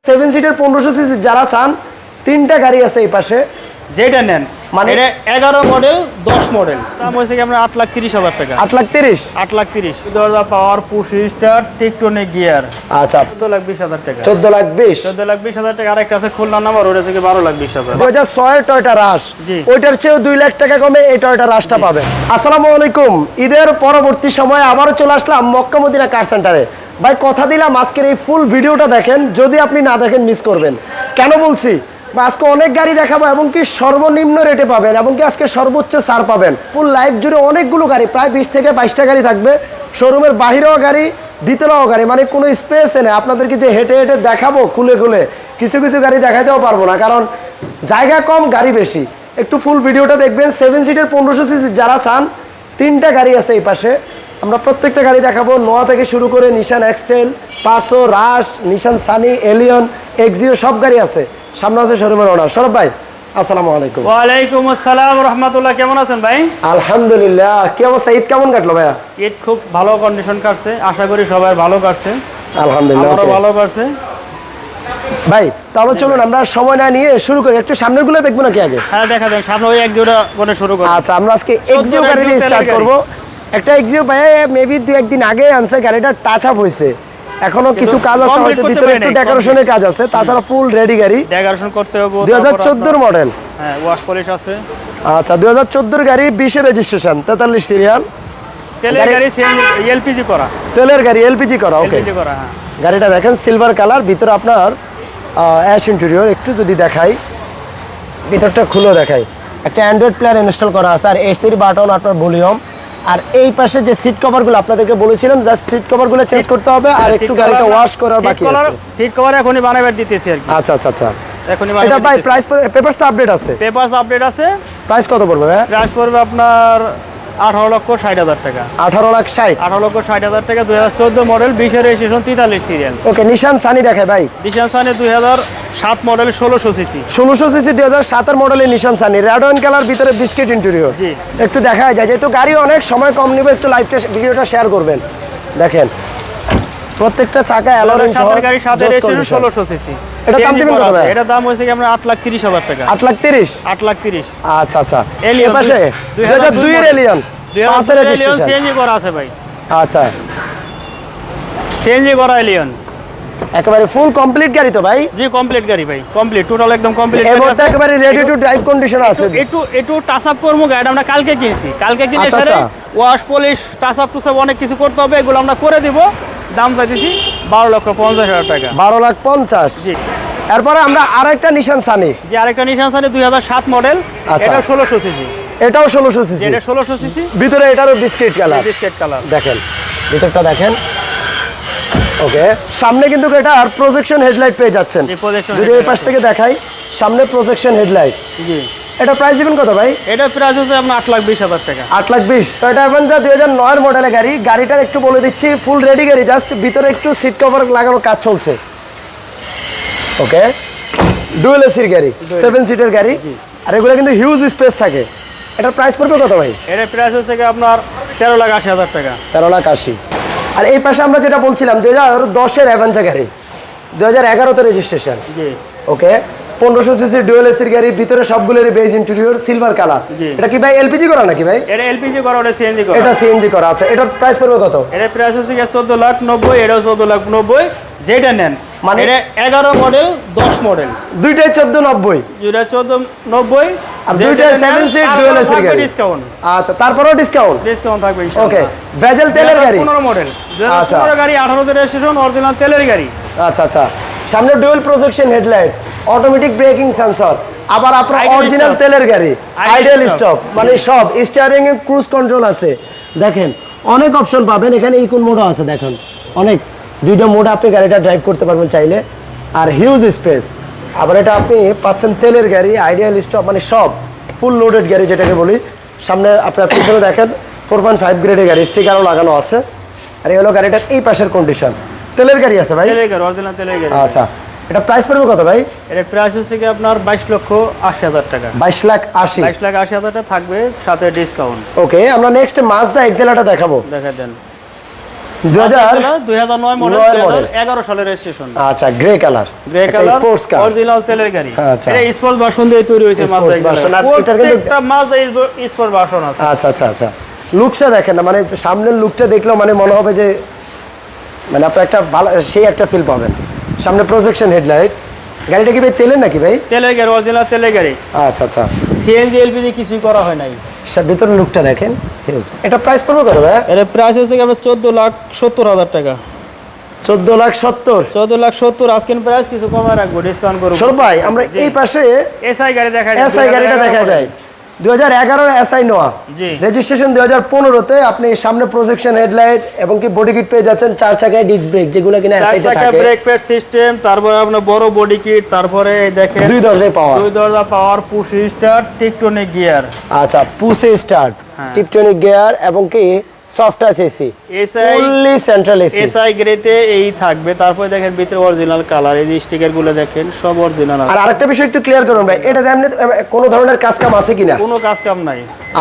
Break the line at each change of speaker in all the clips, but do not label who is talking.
7 সিটের 1500 সিসি যারা চান, তিনটা গাড়ি আছে এই পাশে,
যেটা নেন
মানে
এটা 11 মডেল 10 মডেল দাম হইছে কি আমরা 8,30,000 টাকা।
8,30,000
8,30,000 দরজা power push start tectonic gear.
আচ্ছা
14,20,000 টাকা।
14,20,000
14,20,000 টাকা। আরেকটা আছে খুলনা নাম্বার, ওটা থেকে 12,20,000।
2006 এর টয়োটা রাশ,
জি।
ওইটার চেয়েও 2 লাখ টাকা কমে এই টয়োটা রাশটা পাবেন। আসসালামু আলাইকুম। ঈদের পরবর্তী সময়ে আবারও চলে আসলাম মক্কা মদিনা কার সেন্টারে। ভাই কথা দিলাম আজকের এই ফুল ভিডিওটা দেখেন, যদি আপনি না দেখেন মিস করবেন। কেন বলছি, আজকে অনেক গাড়ি দেখাবো এবং কি সর্বনিম্ন রেটে পাবেন এবং কি আজকে সর্বোচ্চ ছাড় পাবেন। ফুল লাইভ জুড়ে অনেকগুলো গাড়ি, প্রায় 20 থেকে 22টা গাড়ি থাকবে। শোরুমের বাহিরেও গাড়ি, ভিতরেও গাড়ি, মানে কোনো স্পেস নেই। আপনাদেরকে যে হেঁটে হেঁটে দেখাবো খুলে খুলে, কিছু কিছু গাড়ি দেখাতেও পারবো না, কারণ জায়গা কম, গাড়ি বেশি। একটু ফুল ভিডিওটা দেখবেন। 7 সিটের 1500 সিসি যারা চান, তিনটা গাড়ি আছে এই পাশে। আমরা প্রত্যেকটা গাড়ি দেখাবো, নোয়া থেকে শুরু করে নিশান এক্সটেল, পাসো, রাশ, নিশান সানি, এলিয়ন, এক্সিও, সব গাড়ি আছে। সামনে আছে শোরুমের ওনার সৌরভ ভাই। আসসালামু আলাইকুম।
ওয়ালাইকুম আসসালাম রাহমাতুল্লাহ। কেমন আছেন ভাই?
আলহামদুলিল্লাহ। কি অবস্থা, ঈদ কেমন কাটলো ভাইয়া?
ঈদ খুব ভালো কন্ডিশন কাটছে, আশা করি সবাই ভালো কাটছে।
আলহামদুলিল্লাহ,
আমারও ভালো কাটছে
ভাই। তাহলে চলুন আমরা সময় না নিয়ে শুরু করি। একটু সামনের গুলো দেখবো নাকি আগে?
হ্যাঁ দেখা দেন, সামনে ওই এক জোড়া কোনে শুরু করব।
আচ্ছা, আমরা আজকে এক্সিও গাড়ি দিয়ে স্টার্ট করব। একটা এক্সিও ভাই মেবি 2-1 দিন আগে আনছে, গাড়িটা টাচ আপ হয়েছে, এখনো কিছু কাজ আছে, হয়তো ভিতরে একটু ডেকোরেশনের কাজ আছে, তাছাড়া ফুল রেডি গাড়ি।
ডেকোরেশন করতে হবে।
2014 এর মডেল।
হ্যাঁ, ওয়াশ পলিশ আছে।
আচ্ছা 2014 এর গাড়ি, 20 এর রেজিস্ট্রেশন, 43 সিরিয়াল।
তেলের গাড়ি, সিএনজি এলপিজি করা।
তেলের গাড়ি, এলপিজি করা। ওকে,
এলপিজি করা। হ্যাঁ,
গাড়িটা দেখেন সিলভার কালার, ভিতরে আপনার অ্যাশ ইন্টেরিয়র। একটু যদি দেখাই, ভিতরটা খুলে দেখাই, একটা অ্যান্ড্রয়েড প্লেয়ার ইনস্টল করা আছে, আর এসির বাটন, আপনার ভলিউম। আর এই পাশে যে সিট কভারগুলো আপনাদেরকে বলেছিলাম, জাস্ট সিট কভারগুলো চেঞ্জ করতে হবে, আর একটু গাড়িটা ওয়াশ করার বাকি আছে।
সিট কভার এখনই বানাবার দিতেছি আর কি।
আচ্ছা আচ্ছা আচ্ছা,
এখনই
এটা
বানাবার
ভাই
দিতেছি।
প্রাইস পেপারস তো আপডেট আছে?
পেপারস আপডেট আছে।
প্রাইস কত পড়বে ভাই?
প্রাইস পড়বে আপনার 18,60,000 টাকা।
18,60,000।
18,60,000 টাকা। 2014 মডেল, 20 এর রেজিস্ট্রেশন, 43 সিরিয়াল।
ওকে, নিশান সানি দেখায় ভাই।
নিশান সানি 2007 মডেল, 1600 সিসি।
1600 সিসি 2007 এর মডেলের নিশান সানি, রেড ওয়াইন কালার, ভিতরে বিস্কিট ইন্টেরিয়র।
জি,
একটু দেখা যায়, যেহেতু গাড়ি অনেক, সময় কম নিবে, একটু লাইভটা ভিডিওটা শেয়ার করবেন। দেখেন প্রত্যেকটা চাকা অ্যালোরিং সহ
গাড়ির সাথে রেজিস্ট্রেশন, 1600 সিসি।
এটা দাম দিবেন কত ভাই?
এটা দাম হইছে কি আমরা 8,30,000 টাকা।
8,30,000।
8,30,000।
আচ্ছা আচ্ছা, এই
এলিয়ন
পাশে 2002 এর এলিয়ন, 5 এর রেজিস্ট্রেশন।
সিএনজি করা আছে ভাই।
আচ্ছা,
সিএনজি করা এলিয়ন,
একেবারে ফুল কমপ্লিট গাড়ি তো ভাই?
জি কমপ্লিট গাড়ি ভাই, কমপ্লিট, টোটাল একদম কমপ্লিট।
এবার তো একেবারে রেডি টু ড্রাইভ কন্ডিশন আছে।
একটু টাচ আপ করবো, গাড়িটা আমরা কালকে কিনছি। কালকে কিনে
আচ্ছা,
ফেলে
আচ্ছা।
Wash polish, touch up touch up অনেক কিছু করতে হবে, এগুলো আমরা করে দিব। দাম চাইতেছি 12,50,000 টাকা।
12,50,000।
জি।
এরপরে আমরা আরেকটা নিশান সানি,
যে আরেকটা নিশান সানি 2007 মডেল,
আচ্ছা।
এটা 1600 সিসি।
এটাও 1600 সিসি।
এটা 1600 সিসি,
ভিতরে এটারও বিস্কিট কালার।
Biscuit colour.
দেখেন ভিতরটা দেখেন। ওকে, সামনে কিন্তু এটা আর প্রজেকশন হেডলাইট পেয়ে যাচ্ছেন।
জি, projection
যদি এই
headlight
পাশ থেকে দেখাই, সামনে প্রজেকশন হেডলাইট।
জি।
এটা প্রাইস দিবেন কত ভাই?
এটা প্রাইস হচ্ছে আপনার 8,20,000 টাকা।
8,20,000। তো এটা অ্যাভেঞ্জার 2009 এর মডেলের গাড়ি। গাড়িটার একটু বলে দিচ্ছি, ফুল রেডি গাড়ি, জাস্ট ভিতরে একটু সিট কভার লাগানোর কাজ চলছে। ওকে, ডুয়েল এসির গাড়ি, 7 সিটের গাড়ি, আর এগুলো কিন্তু হিউজ স্পেস থাকে। এটার প্রাইস পড়বে কত ভাই?
এর প্রাইস হচ্ছে কি আপনার 13,80,000 টাকা।
13,80,000। আর এই পাশে আমরা যেটা বলছিলাম 2010 এর অ্যাভেঞ্জার গাড়ি, 2011 তে রেজিস্ট্রেশন।
জি।
ওকে, 1500 সিসি ডুয়েল এসির গাড়ি, ভিতরে সবগুলোরই বেজ ইন্টেরিয়র, সিলভার কালার।
জি।
এটা কি ভাই এলপিজি করা নাকি ভাই?
এটা এলপিজি করা, ওটা সিএনজি করা।
এটা সিএনজি করা। আচ্ছা, এটার প্রাইস পড়বে কত?
এর প্রাইস হচ্ছে কি 14,90,000, এটাও 14,90,000। যেটা নেন
মানে
এটা 11 মডেল 10 মডেল,
দুইটাই 14,90,000।
যেটা 14,90,000,
আর দুইটাই 7 সিট ডুয়েল এসির গাড়ি।
ডিসকাউন্ট।
আচ্ছা, তারপরেও ডিসকাউন্ট।
ডিসকাউন্ট থাকবে
ওকে,
ইনশাআল্লাহ।
ভেজেল তেলের গাড়ি,
15 মডেল,
আচ্ছা।
15 গাড়ি, 18 তে রেজিস্ট্রেশন, অরিজিনাল তেলের গাড়ি।
আচ্ছা আচ্ছা, সামনে dual projection headlight, automatic breaking sensor, আবার আপনার
Ideal
অরিজিনাল
stop।
তেলের গাড়ি, আইডিয়াল
Ideal
স্টপ, মানে সব স্টিয়ারিং এ ক্রুজ কন্ট্রোল আছে। দেখেন অনেক অপশন পাবেন এখানে, ইকোন মোডও আছে। দেখেন অনেক, দুইটা মোডে আপনি গাড়িটা ড্রাইভ করতে পারবেন চাইলে, আর হিউজ স্পেস। আবার এটা আপনি পাচ্ছেন তেলের গাড়ি, আইডিয়াল স্টপ, মানে সব ফুল লোডেড গাড়ি যেটাকে বলি। সামনে আপনার পিছনে দেখেন 4.5 গ্রেডের গাড়ি, স্টিকারও লাগানো আছে। আর এই হলো গাড়িটার এই পাশের কন্ডিশন। তেলের গাড়ি আছে ভাই?
তেলের গাড়ি, অরিজিনাল তেলের গাড়ি।
আচ্ছা, এটা প্রাইস পড়বে কত ভাই?
এর প্রাইস হচ্ছে কি আপনার 22,80,000 টাকা।
22,80,000।
22,80,000 টাকা থাকবে, সাথে ডিসকাউন্ট।
ওকে, আমরা নেক্সট মাজদা এক্সেলাটা দেখাবো।
দেখা দেন। 2009 মডেল, 2011 সালের রেজিস্ট্রেশন।
আচ্ছা, grey colour,
grey colour,
sports car,
original তেলের গাড়ি।
আচ্ছা,
এটা স্পোর্টস ভার্সন দিয়ে তৈরি হয়েছে মাজদা।
এটার কিন্তু
একটা মাজদা স্পোর্টস ভার্সন আছে।
আচ্ছা আচ্ছা আচ্ছা, লুকসটা দেখেন না, মানে সামনের লুকটা দেখলেও মানে মনে হবে যে মানে আপনার একটা ভালো সেই একটা ফিল পাবেন। সামনে প্রজেকশন হেডলাইট। গাড়িটা কি ভাই তেলের নাকি ভাই?
তেলের গাড়ি, অরিজিনাল তেলের গাড়ি।
আচ্ছা আচ্ছা,
সিএনজি এলপিজি কিছুই করা হয় নাই।
ভিতরের লুকটা দেখেন। এটা প্রাইস পড়বে কত ভাই?
এর প্রাইস হচ্ছে কি আপনার 14,70,000 টাকা।
14,70,000।
14,70,000 আজকের প্রাইস, কিছু কমায় রাখবো, ডিসকাউন্ট করব।
সর ভাই, আমরা এই পাশে
এসআই গাড়ি দেখা যায়।
এসআই গাড়িটা দেখা যায় 2011 এসআই নোয়া,
জি,
রেজিস্ট্রেশন 2015-তে। আপনি সামনে প্রজেকশন হেডলাইট এবং কি বডি কিট পেয়ে যাচ্ছেন, 4 চাকায় ডিস্ক ব্রেক, যেগুলো কিনা এসআই তে থাকে,
ব্রেক প্যাড সিস্টেম, তারপরে আপনার বড় বডি কিট, তারপরে দেখেন
2 দরজায় পাওয়ার,
2 দরজা power, push start, Tiptronic gear.
আচ্ছা, পুশে স্টার্ট, টিপটনিক গিয়ার এবং কি soft touch AC, fully central AC.
SI গ্রেতে এই থাকবে। তারপরে দেখেন ভিতরে অরিজিনাল কালার, এই যে স্টিকার গুলো দেখেন সব অরিজিনাল আছে।
আর আরেকটা বিষয় একটু ক্লিয়ার করুন ভাই, এটা যেমনি কোনো ধরনের কাজ কাম আছে কিনা?
কোনো কাজ কাম নাই।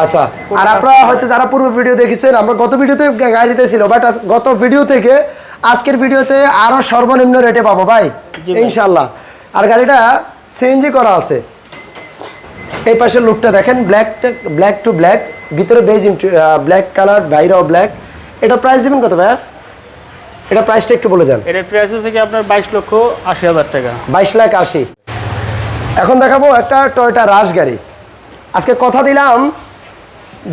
আচ্ছা, আর আপনারা হয়তো যারা পূর্ব ভিডিও দেখেছেন, আমরা গত ভিডিওতে গাড়িতে ছিল, বাট গত ভিডিও থেকে আজকের ভিডিওতে আরো সর্বনিম্ন রেটে পাবো ভাই ইনশাআল্লাহ। আর গাড়িটা সিএনজি করা আছে। এই পাশের লুকটা দেখেন, ব্ল্যাক টু ব্ল্যাক, ভিতরে বেজ ব্ল্যাক কালার, বাইরেও ব্ল্যাক। এটা প্রাইস দিবেন কত ভাই? এটা প্রাইসটা একটু বলে যান।
এর প্রাইস হচ্ছে কি আপনার 22,80,000 টাকা।
22,80,000। এখন দেখাবো একটা টয়োটা রাশ গাড়ি। আজকে কথা দিলাম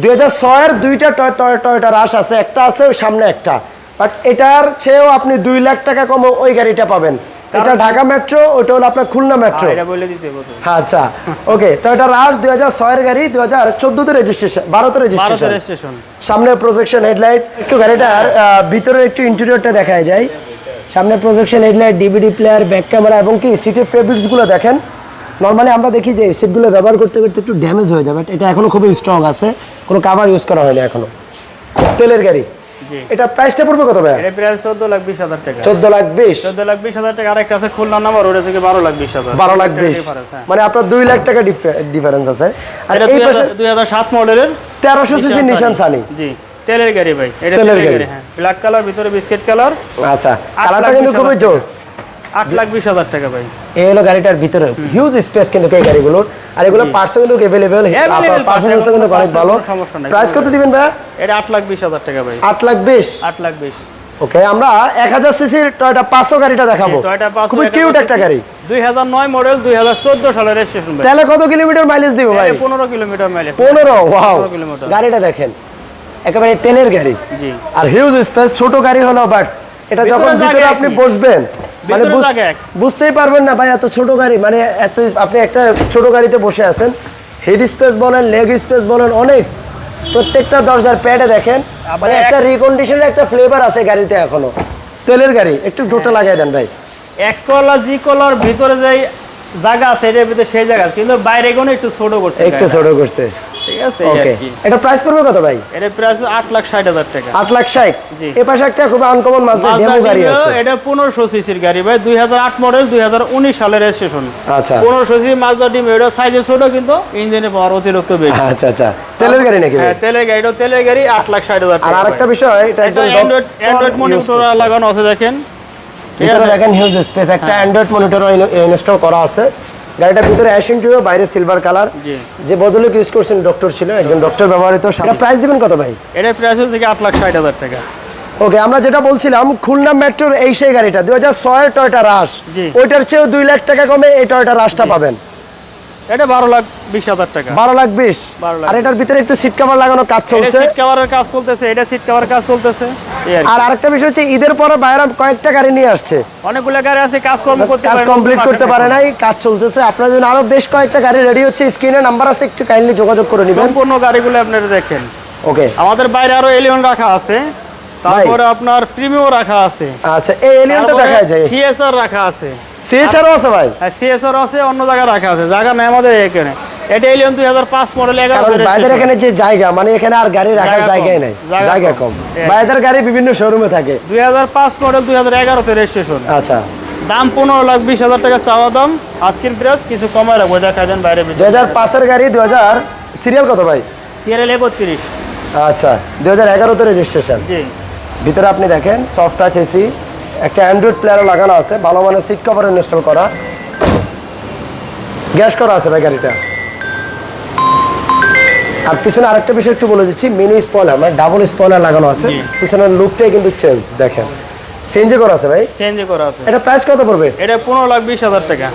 2006 এর দুইটা টয়োটা রাশ আছে, একটা আছে ওই সামনে একটা, বাট এটার চেয়েও আপনি 2 লাখ টাকা কম ওই গাড়িটা পাবেন। এটা ঢাকা মেট্রো, ওটা হলো আপনার খুলনা মেট্রো।
এটা বলে দিতে বলতে।
আচ্ছা, ওকে। টয়োটা রাশ 2006 এর গাড়ি, 2014 তে রেজিস্ট্রেশন, 12 তে রেজিস্ট্রেশন। সামনে প্রজেকশন হেডলাইট। একটু গাড়িটার ভিতরে একটু ইন্টেরিয়রটা দেখায় যায়। সামনে projection headlight, DVD player, back camera এবং কি সিটের ফেব্রিক্সগুলো দেখেন। নর্মালি আমরা দেখি যে সিটগুলো ব্যবহার করতে করতে একটু ড্যামেজ হয়ে যাবে, এটা এখনো খুবই স্ট্রং আছে, কোনো কাভার ইউজ করা হয়নি এখনো। তেলের গাড়ি। এটা প্রাইসটা পড়বে কত ভাই?
এর প্রাইস 14,20,000 টাকা।
14,20,000।
14,20,000 টাকা। আরেকটা আছে খুলনা নাম্বার, ওটা থেকে 12,20,000।
12,20,000, মানে আপনার 2 লাখ টাকা ডিফারেন্স আছে। আর এই পাশে
2007 মডেলের
1300 সিসি নিশান সানি।
জি, তেলের গাড়ি ভাই। এটা তেলের গাড়ি, হ্যাঁ, ব্ল্যাক কালার, ভিতরে বিস্কিট কালার।
আচ্ছা, কালারটা কিন্তু খুবই জোস।
8,20,000 টাকা ভাই।
এই হলো গাড়িটার ভিতরে হিউজ স্পেস কিন্তু এই গাড়িগুলোর। আর এগুলো পার্টসও কিন্তু अवेलेबल, আপনার পারফরম্যান্সও কিন্তু অনেক ভালো। প্রাইস কত দিবেন ভাই?
এটা 8,20,000 টাকা ভাই।
8,20,000।
8,20,000।
ওকে, আমরা 1000 সিসির টয়োটা পাঁচশো গাড়িটা দেখাবো। খুবই কিউট একটা গাড়ি।
2009 মডেল, 2014 সালের রেজিস্ট্রেশন ভাই।
তাহলে কত কিলোমিটার মাইলেজ দিব ভাই?
15 কিলোমিটার মাইলেজ।
15? Wow,
15 kilometre.
গাড়িটা দেখেন, একেবারে তেলের গাড়ি।
জি,
আর হিউজ স্পেস, ছোট গাড়ি হলো, বাট এটা যখন ভিতরে আপনি বসবেন মানে বুঝতেই পারবেন না ভাই এত ছোট গাড়ি, মানে এত আপনি একটা ছোট গাড়িতে বসে আছেন। হেড স্পেস বলেন, লেগ স্পেস বলেন, অনেক। প্রত্যেকটা দরজার প্যাডে দেখেন, মানে একটা রিকন্ডিশনের একটা ফ্লেভার আছে গাড়িতে এখনো। তেলের গাড়ি, একটু ডোটা লাগাই দেন ভাই।
এক্স কলার, জি কলার ভিতরে যেই জায়গা আছে এর ভিতরে সেই জায়গা, কিন্তু বাইরে কোনো একটু ছোট করছে,
একটু ছোট করছে।
ঠিক আছে।
ওকে, এটা প্রাইস পড়বে কত ভাই?
এর প্রাইস 8,60,000 টাকা।
8,60,000।
জি।
এই পাশে একটা খুব আনকমন মাজদা ডেমো গাড়ি আছে।
এটা 1500 সিসির গাড়ি ভাই, 2008 মডেল, 2019 সালের রেজিস্ট্রেশন।
আচ্ছা,
1500 সিসি মাজদা ডিমো। এটা সাইজে ছোট কিন্তু ইঞ্জিনে পাওয়ার অতিরিক্ত বেশি।
আচ্ছা আচ্ছা, তেলের গাড়ি নাকি?
হ্যাঁ, তেলের গাড়ি। এটা তেলের গাড়ি, 8,60,000 টাকা।
আর আরেকটা বিষয়, এটা একদম
অ্যান্ড্রয়েড মনিটর লাগানো আছে দেখেন।
ভিতরে দেখেন হিউজ স্পেস, একটা অ্যান্ড্রয়েড মনিটর ইনস্টল করা আছে। গাড়িটার ভিতরে অ্যাশ ইন্টেরিয়র, বাইরে সিলভার কালার। যে বদলক ইউজ করছেন ডক্টর ছিল, একজন ডক্টর ব্যবহৃত। এটা প্রাইস দিবেন কত ভাই?
এটার প্রাইস হচ্ছে 8,60,000 টাকা।
ওকে, আমরা যেটা বলছিলাম খুলনা মেট্রোর এই সেই গাড়িটা 2006 এর টয়োটা রাশ, ওইটার চেয়েও 2 লাখ টাকা কমে এই টয়োটা রাশটা পাবেন।
এটা 12,20,000 টাকা।
12,20,000। আর এটার ভিতরে একটু সিট কভার লাগানো কাজ চলছে।
সিট কভারের কাজ চলতেছে, এটা সিট কভারের কাজ চলতেছে।
আর আরেকটা বিষয় হচ্ছে ঈদের পরে বাইরে কয়েকটা গাড়ি নিয়ে আসছে,
অনেকগুলো গাড়ি আছে, কাজ
কমপ্লিট করতে পারে নাই, কাজ চলতেছে। আপনার জন্য আরো বেশ কয়েকটা গাড়ি রেডি হচ্ছে, স্ক্রিনে নাম্বার আছে, একটু কাইন্ডলি যোগাযোগ করে নেবেন।
সম্পূর্ণ গাড়িগুলো আপনারা দেখেন।
ওকে,
আমাদের বাইরে আরো এলিয়ন রাখা আছে, তারপরে আপনার প্রিমিও রাখা আছে।
আচ্ছা, এই এলিয়নটা দেখা যায়,
সিএসআর রাখা আছে।
সিএসআরও আছে ভাই?
হ্যাঁ, সিএসআর আছে, অন্য জায়গায় রাখা আছে, জায়গা নাই আমাদের এখানে। এটা এলিয়ন 2005 মডেল, 11
বাইরের এখানে যে জায়গা, মানে এখানে আর গাড়ি রাখার জায়গাই নাই, জায়গা কম। বাইরের গাড়ি বিভিন্ন শোরুমে থাকে।
2005 মডেল, 2011 তে রেজিস্ট্রেশন।
আচ্ছা,
দাম 15,20,000 টাকা চাওয়া দাম। আজকের প্রাইস কিছু কমায় রাখবো, দেখা দেন বাইরে।
2005 এর গাড়ি, 2000 সিরিয়াল কত ভাই?
সিরিয়াল 31।
আচ্ছা, 2011 তে রেজিস্ট্রেশন।
জি,
ভিতরে আপনি দেখেন সফট টাচ এসি, একটা অ্যান্ড্রয়েড প্লেয়ারও লাগানো আছে, ভালো মানের সিট কভার ইনস্টল করা, গ্যাস করা আছে ভাই গাড়িটা। আর পিছনে আরেকটা বিষয় একটু বলে দিচ্ছি, মিনি স্পয়লার মানে ডাবল স্পয়লার লাগানো আছে, পিছনের লুকটাই কিন্তু চেঞ্জ দেখেন, চেঞ্জ করা আছে ভাই।
চেঞ্জ করা আছে।
এটা প্রাইস কত পড়বে?
এটা 15,20,000 টাকা।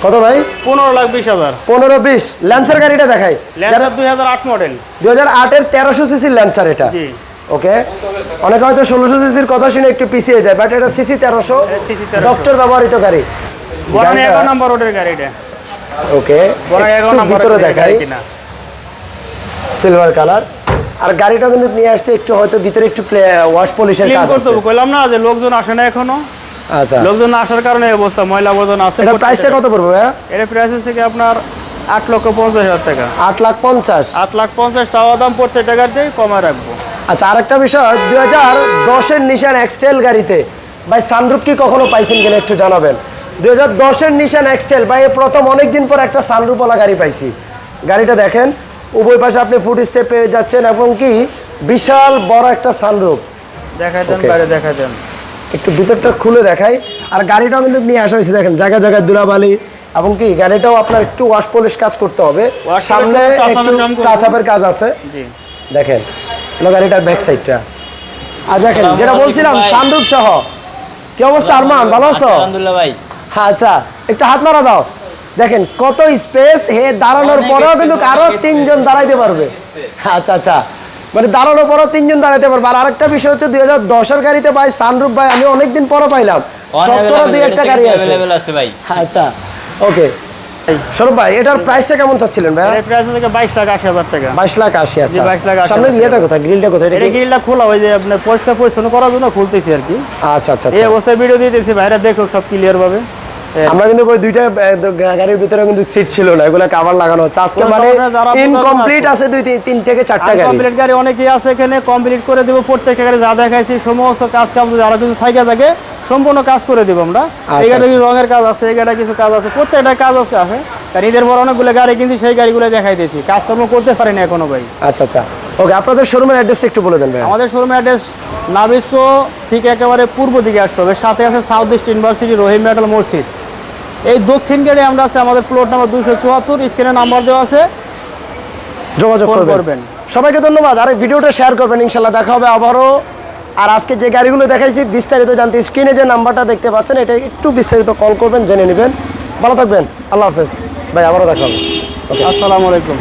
কত ভাই?
15,20,000।
15-20। ল্যান্সার গাড়িটা দেখাই,
ল্যান্সার 2008 মডেল,
2008-এর 1300 সিসির ল্যান্সার এটা।
জি।
ওকে, অনেকে হয়তো 1600 সিসির কথা শুনে একটু পিছিয়ে যায়, বাট এটা সিসি 1300,
সিসি 1300
ডক্টর ব্যবহৃত গাড়ি।
বনানী 11 নম্বর রোডের গাড়ি এটা।
ওকে,
বনানী 11
একটু
নম্বর
ভিতরে
রোডের
দেখাই,
গাড়ি কিনা।
Silver colour. আর গাড়িটা কিন্তু নিয়ে আসছে একটু হয়তো ভিতরে একটু ওয়াশ পলিশের
ক্লিন
কাজ
করতে
আছে।
হবে, কইলাম না যে লোকজন আসে না এখনো।
আচ্ছা,
লোকজন না আসার কারণে এই অবস্থা, ময়লা আবর্জনা আছে।
এটা প্রাইসটা কত পড়বে ভাইয়া?
এটা প্রাইস হচ্ছে কি আপনার 8,50,000 টাকা।
8,50,000।
8,50,000 চাওয়া দাম, প্রত্যেকটা গাড়িতেই কমে রাখবো।
আচ্ছা, আরেকটা বিষয়, 2010-এর নিশান এক্সটেল গাড়িতে ভাই সানরুফ কি কখনো পাইছেন কিনা একটু জানাবেন। 2010-এর নিশান এক্সটেল ভাই এই প্রথম অনেকদিন পর একটা সানরুফওয়ালা গাড়ি পাইছি। গাড়িটা দেখেন, উভয় পাশে আপনি ফুট স্টেপ পেয়ে যাচ্ছেন এবং কি বিশাল বড় একটা সানরুফ।
দেখাই দেন,
Okay.
বাইরে দেখাই দেন।
একটু ভিতরটা খুলে দেখাই। আর গাড়িটাও কিন্তু নিয়ে আসা হয়েছে, দেখেন জায়গায় জায়গায় ধুলাবালি, এবং কি গাড়িটাও আপনার একটু ওয়াশ পলিশ কাজ করতে হবে,
Wash
সামনে
polish করতে,
একটু
touch-up এর কাম করবো।
টাচ-আপের কাজ আছে।
জি।
দেখেন হলো গাড়িটার ব্যাক সাইডটা। আর দেখেন যেটা বলছিলাম সানরুফ সহ। কি অবস্থা আরমান, ভালো আছো?
আলহামদুলিল্লাহ ভাই।
হ্যাঁ, আচ্ছা একটু হাত নাড়া দাও। দেখেন কত স্পেস, হে দাঁড়ানোর পরেও কিন্তু আরো 3জন দাঁড়াইতে পারবে। আচ্ছা আচ্ছা, মানে দাঁড়ানোর পরেও 3জন দাঁড়াইতে পারবে। আর আরেকটা বিষয় হচ্ছে 2010-এর গাড়িতে ভাই সানরুফ ভাই আমি অনেকদিন পরে পাইলাম, সত্তর 2-1টা গাড়ি আছে।
अवेलेबल আছে ভাই।
আচ্ছা, ওকে। সৌরভ ভাই এটার প্রাইসটা কেমন চাচ্ছিলেন ভাই?
এর প্রাইস হচ্ছে 22,80,000 টাকা।
22,80,000। আচ্ছা,
22,80,000
সামনের ইয়েটা কোথায়, গ্রিলটা কোথায়?
এটা গ্রিলটা খোলা, ওই যে আপনার পরিষ্কার পরিচ্ছন্ন করার জন্য খুলতেছি আর কি।
আচ্ছা আচ্ছা
এই
আচ্ছা।
অবস্থায় ভিডিও দিতেছি, ভাইরা দেখো সব ক্লিয়ার ভাবে।
আমরা কিন্তু ওই দুইটা গাড়ির ভিতরে কিন্তু সিট ছিল না, এগুলো কভার লাগানো হচ্ছে আজকে,
কোনো
মানে
কারণে যারা
ইনকমপ্লিট আছে 3 থেকে 4টা গাড়ি।
কমপ্লিট গাড়ি অনেকেই আছে, এখানে কমপ্লিট করে দেবো। প্রত্যেকটা গাড়ি যা দেখাইছি সমস্ত কাজ কাম যদি আরো কিছু থাকে থাকে সম্পূর্ণ কাজ করে দেবো আমরা। এই গাড়ি রঙের কাজ আছে, এই গাড়ি কিছু কাজ আছে, প্রত্যেকটা কাজ আছে। কারণ ঈদের পর অনেকগুলো গাড়ি কিন্তু সেই গাড়িগুলো দেখাই দিয়েছি, কাজকর্ম করতে পারিনি এখনো ভাই।
আচ্ছা আচ্ছা, ওকে। আপনাদের শোরুমের অ্যাড্রেসটা একটু বলে দেন ভাই।
আমাদের শোরুমের অ্যাড্রেস নাবিস্কো ঠিক একেবারে পূর্ব দিকে আসতে হবে, সাথে আছে সাউথ ইস্ট ইউনিভার্সিটি, রহিম মেটাল মসজিদ। এই দক্ষিণ গেটে আমরা আছে, আমাদের প্লট নাম্বার 274, স্ক্রিনে নাম্বার দেওয়া আছে,
যোগাযোগ
ফোন
করবেন।
করবেন।
সবাইকে ধন্যবাদ, আর এই ভিডিওটা শেয়ার করবেন, ইনশাল্লাহ দেখা হবে আবারও। আর আজকে যে গাড়িগুলো দেখাইছি বিস্তারিত জানতে স্ক্রিনে যে নাম্বারটা দেখতে পাচ্ছেন এটা একটু বিস্তারিত কল করবেন, জেনে নেবেন। ভালো থাকবেন, আল্লাহ হাফেজ ভাই, আবারও দেখা হবে।
আসসালামু আলাইকুম।